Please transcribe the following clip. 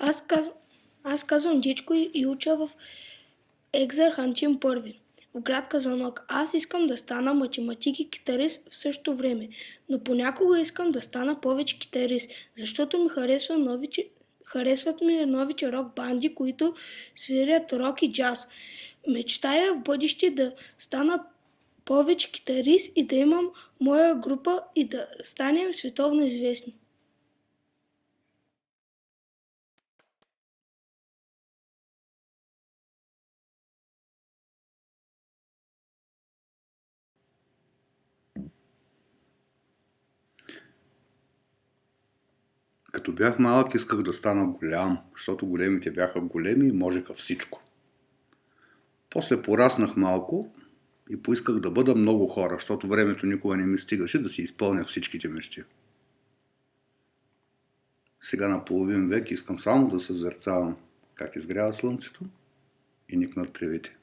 Аз, каз... Аз казвам Дичко и уча в Екзархантин първи, в град Казанлък. Аз искам да стана математик и китарист в същото време, но понякога искам да стана повече китарист, защото харесват ми новите рок банди, които свирят рок и джаз. Мечтая в бъдеще да стана повече китарист и да имам моя група и да станем световно известни. Като бях малък, исках да стана голям, защото големите бяха големи и можеха всичко. После пораснах малко и поисках да бъда много хора, защото времето никога не ми стигаше да си изпълня всичките мечти. Сега на половин век искам само да съзерцавам как изгрява слънцето и никнат тревите.